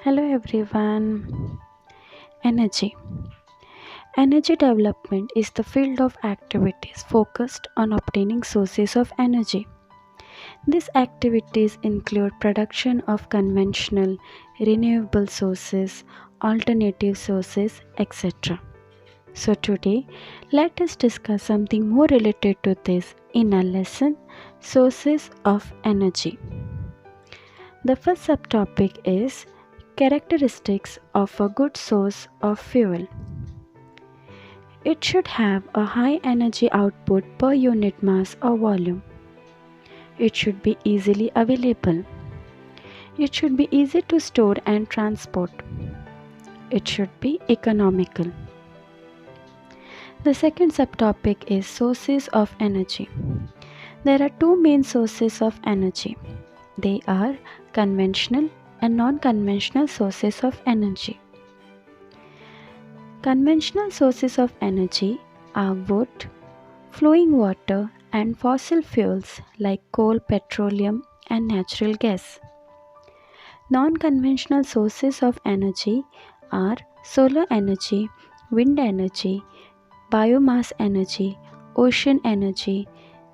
Hello everyone. Energy. Energy development is the field of activities focused on obtaining sources of energy. These activities include production of conventional, renewable sources, alternative sources, etc. So today, let us discuss something more related to this in our lesson, Sources of Energy. The first subtopic is characteristics of a good source of fuel. It should have a high energy output per unit mass or volume. It should be easily available. It should be easy to store and transport. It should be economical. The second subtopic is sources of energy. There are two main sources of energy. They are conventional and non-conventional sources of energy. Conventional sources of energy are wood, flowing water, and fossil fuels like coal, petroleum, and natural gas. Non-conventional sources of energy are solar energy, wind energy, biomass energy, ocean energy,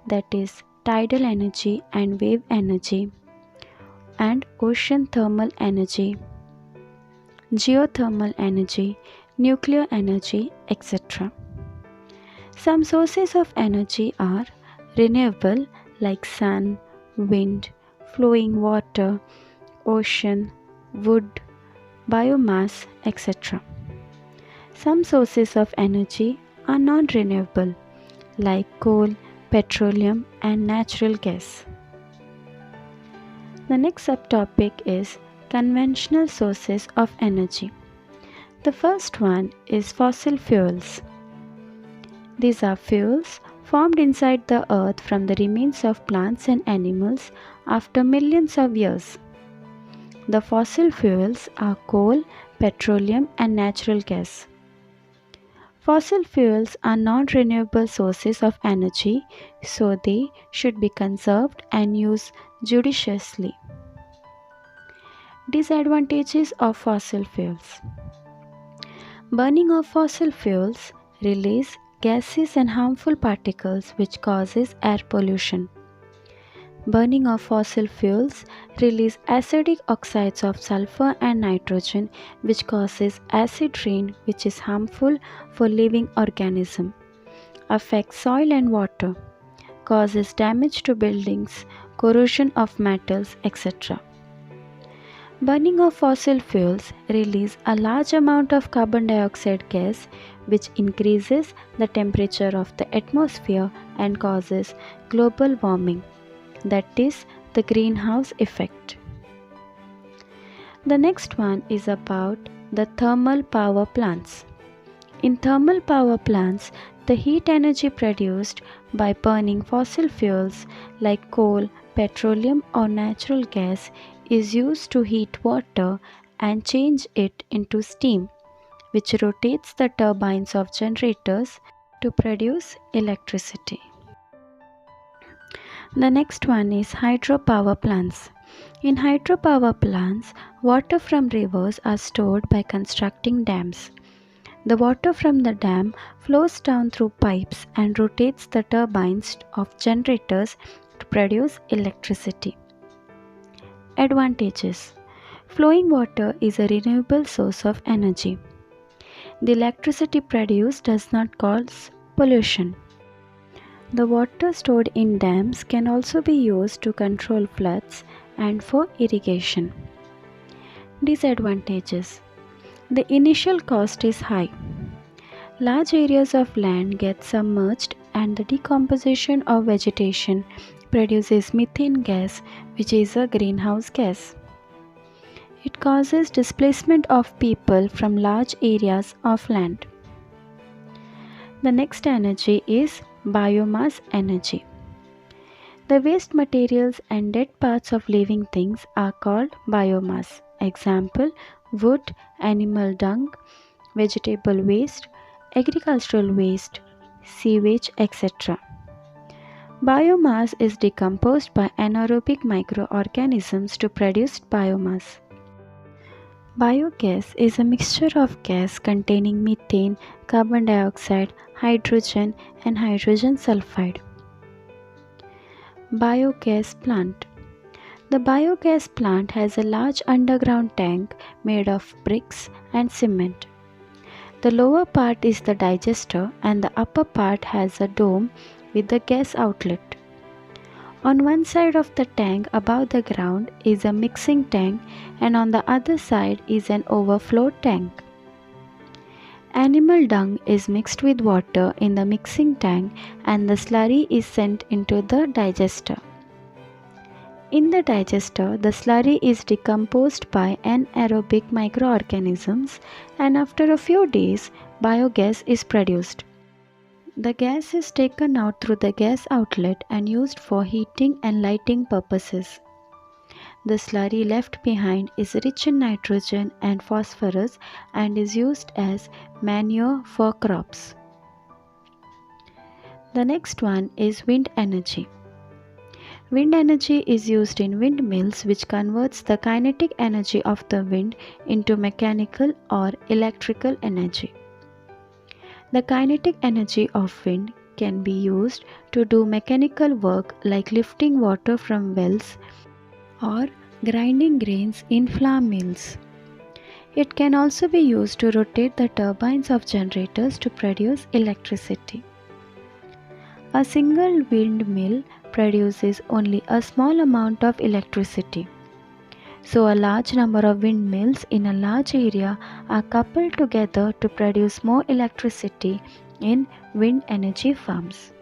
that is, tidal energy and wave energy, and ocean thermal energy, geothermal energy, nuclear energy, etc. Some sources of energy are renewable like sun, wind, flowing water, ocean, wood, biomass, etc. Some sources of energy are non-renewable like coal, petroleum, and natural gas. The next subtopic is conventional sources of energy. The first one is fossil fuels. These are fuels formed inside the earth from the remains of plants and animals after millions of years. The fossil fuels are coal, petroleum, and natural gas. Fossil fuels are non-renewable sources of energy, so they should be conserved and used judiciously. Disadvantages of fossil fuels. Burning of fossil fuels release gases and harmful particles which causes air pollution. Burning of fossil fuels release acidic oxides of sulfur and nitrogen which causes acid rain which is harmful for living organisms, affects soil and water, causes damage to buildings, corrosion of metals, etc. Burning of fossil fuels release a large amount of carbon dioxide gas which increases the temperature of the atmosphere and causes global warming, that is, the greenhouse effect. The next one is about the thermal power plants. In thermal power plants, the heat energy produced by burning fossil fuels like coal, petroleum, or natural gas is used to heat water and change it into steam, which rotates the turbines of generators to produce electricity. The next one is hydropower plants. In hydropower plants, water from rivers are stored by constructing dams. The water from the dam flows down through pipes and rotates the turbines of generators to produce electricity. Advantages. Flowing water is a renewable source of energy. The electricity produced does not cause pollution. The water stored in dams can also be used to control floods and for irrigation. Disadvantages. The initial cost is high. Large areas of land get submerged and the decomposition of vegetation produces methane gas, which is a greenhouse gas. It causes displacement of people from large areas of land. The next energy is biomass energy. The waste materials and dead parts of living things are called biomass. Example, wood, animal dung, vegetable waste, agricultural waste, sewage, etc. Biomass is decomposed by anaerobic microorganisms to produce biomass. Biogas is a mixture of gas containing methane, carbon dioxide, hydrogen, and hydrogen sulfide. Biogas plant. The biogas plant has a large underground tank made of bricks and cement. The lower part is the digester and the upper part has a dome with the gas outlet. On one side of the tank above the ground is a mixing tank and on the other side is an overflow tank. Animal dung is mixed with water in the mixing tank and the slurry is sent into the digester. In the digester, the slurry is decomposed by anaerobic microorganisms and after a few days, biogas is produced. The gas is taken out through the gas outlet and used for heating and lighting purposes. The slurry left behind is rich in nitrogen and phosphorus and is used as manure for crops. The next one is wind energy. Wind energy is used in windmills, which converts the kinetic energy of the wind into mechanical or electrical energy. The kinetic energy of wind can be used to do mechanical work like lifting water from wells or grinding grains in flour mills. It can also be used to rotate the turbines of generators to produce electricity. A single windmill produces only a small amount of electricity. So a large number of windmills in a large area are coupled together to produce more electricity in wind energy farms.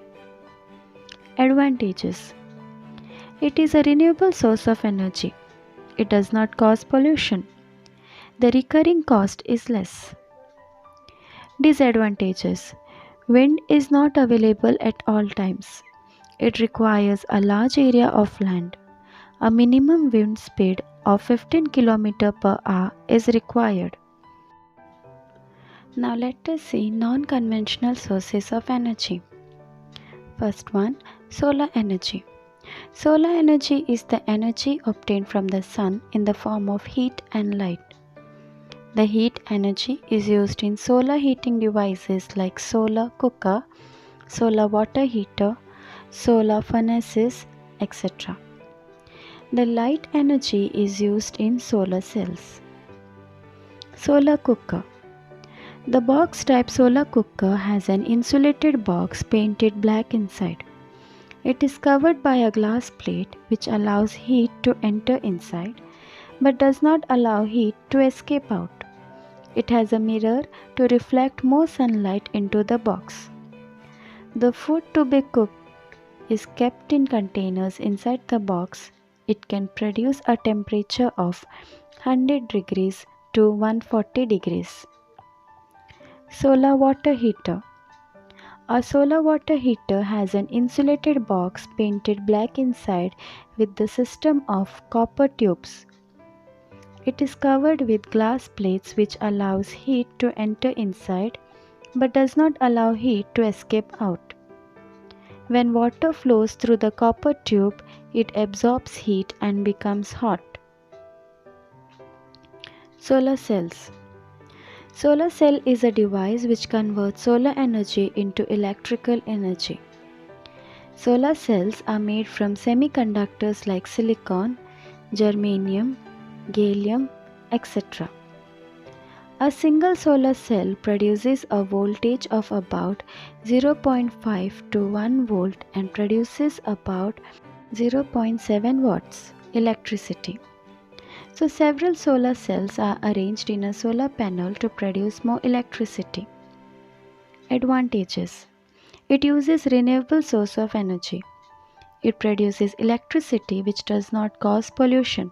Advantages: it is a renewable source of energy. It does not cause pollution. The recurring cost is less. Disadvantages: wind is not available at all times. It requires a large area of land. A minimum wind speed of 15 km per hour is required. Now let us see non-conventional sources of energy. First one, solar energy. Solar energy is the energy obtained from the sun in the form of heat and light. The heat energy is used in solar heating devices like solar cooker, solar water heater, solar furnaces, etc. The light energy is used in solar cells. Solar cooker. The box type solar cooker has an insulated box painted black inside. It is covered by a glass plate which allows heat to enter inside but does not allow heat to escape out. It has a mirror to reflect more sunlight into the box. The food to be cooked is kept in containers inside the box. It can produce a temperature of 100 degrees to 140 degrees. Solar water heater. A solar water heater has an insulated box painted black inside with the system of copper tubes. It is covered with glass plates which allows heat to enter inside but does not allow heat to escape out. When water flows through the copper tube, it absorbs heat and becomes hot. Solar cells. Solar cell is a device which converts solar energy into electrical energy. Solar cells are made from semiconductors like silicon, germanium, gallium, etc. A single solar cell produces a voltage of about 0.5 to 1 volt and produces about 0.7 watts electricity. So several solar cells are arranged in a solar panel to produce more electricity. Advantages: it uses renewable source of energy. It produces electricity which does not cause pollution.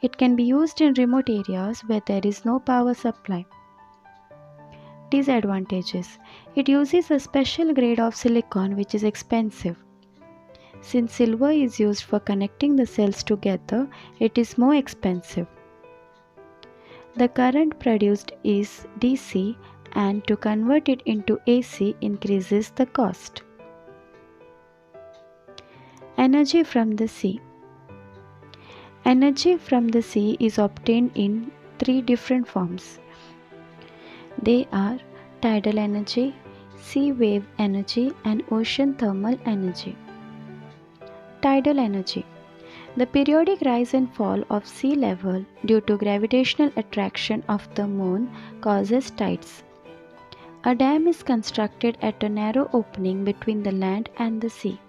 It can be used in remote areas where there is no power supply. Disadvantages: it uses a special grade of silicon which is expensive. Since silver is used for connecting the cells together, it is more expensive. The current produced is DC and to convert it into AC increases the cost. Energy from the sea. Energy from the sea is obtained in three different forms. They are tidal energy, sea wave energy, and ocean thermal energy. Tidal energy. The periodic rise and fall of sea level due to gravitational attraction of the moon causes tides. A dam is constructed at a narrow opening between the land and the sea.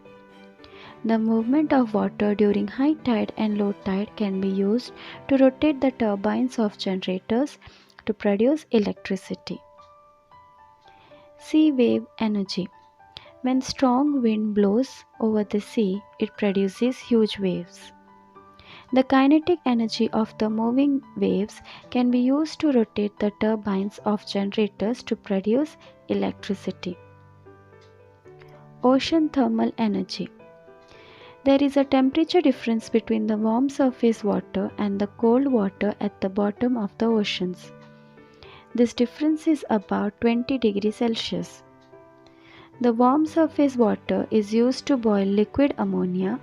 The movement of water during high tide and low tide can be used to rotate the turbines of generators to produce electricity. Sea wave energy. When strong wind blows over the sea, it produces huge waves. The kinetic energy of the moving waves can be used to rotate the turbines of generators to produce electricity. Ocean thermal energy. There is a temperature difference between the warm surface water and the cold water at the bottom of the oceans. This difference is about 20 degrees Celsius. The warm surface water is used to boil liquid ammonia,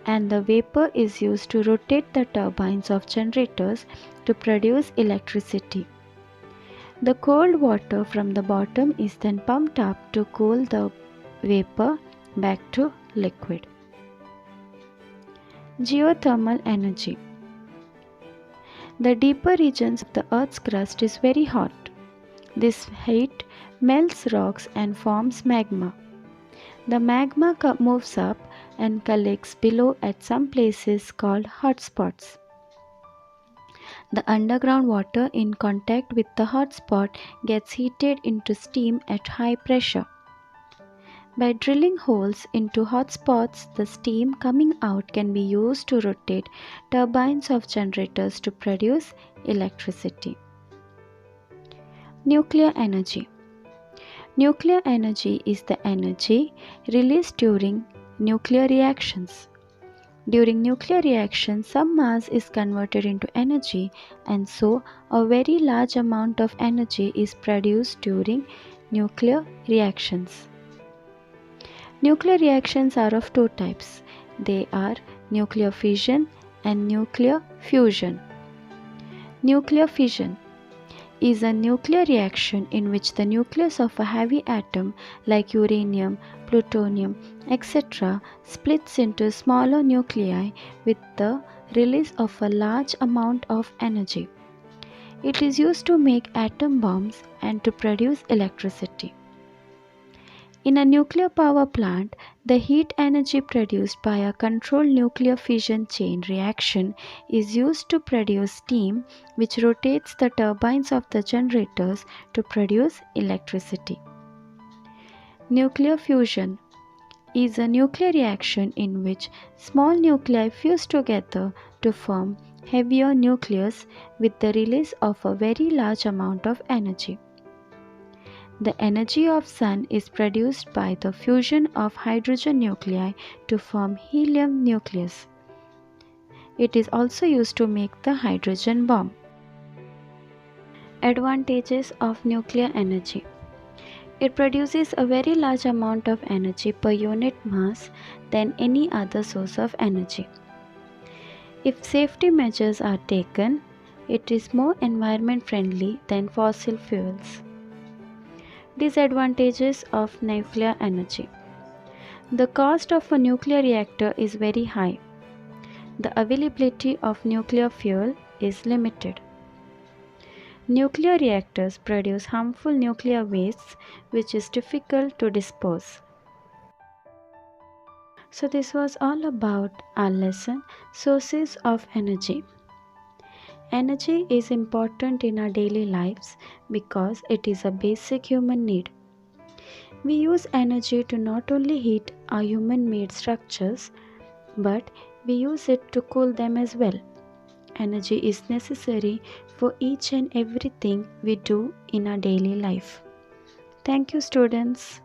and the vapor is used to rotate the turbines of generators to produce electricity. The cold water from the bottom is then pumped up to cool the vapor back to liquid. Geothermal energy. The deeper regions of the Earth's crust is very hot. This heat melts rocks and forms magma. The magma moves up and collects below at some places called hotspots. The underground water in contact with the hotspot gets heated into steam at high pressure. By drilling holes into hotspots, the steam coming out can be used to rotate turbines of generators to produce electricity. Nuclear energy. Nuclear energy is the energy released during nuclear reactions. During nuclear reactions, some mass is converted into energy, and so a very large amount of energy is produced during nuclear reactions. Nuclear reactions are of two types. They are nuclear fission and nuclear fusion. Nuclear fission is a nuclear reaction in which the nucleus of a heavy atom like uranium, plutonium, etc. splits into smaller nuclei with the release of a large amount of energy. It is used to make atom bombs and to produce electricity. In a nuclear power plant, the heat energy produced by a controlled nuclear fission chain reaction is used to produce steam, which rotates the turbines of the generators to produce electricity. Nuclear fusion is a nuclear reaction in which small nuclei fuse together to form heavier nucleus with the release of a very large amount of energy. The energy of sun is produced by the fusion of hydrogen nuclei to form helium nucleus. It is also used to make the hydrogen bomb. Advantages of nuclear energy. It produces a very large amount of energy per unit mass than any other source of energy. If safety measures are taken, it is more environment friendly than fossil fuels. Disadvantages of nuclear energy. The cost of a nuclear reactor is very high. The availability of nuclear fuel is limited. Nuclear reactors produce harmful nuclear wastes which is difficult to dispose. So this was all about our lesson, sources of energy. Energy is important in our daily lives because it is a basic human need. We use energy to not only heat our human-made structures, but we use it to cool them as well. Energy is necessary for each and everything we do in our daily life. Thank you, students.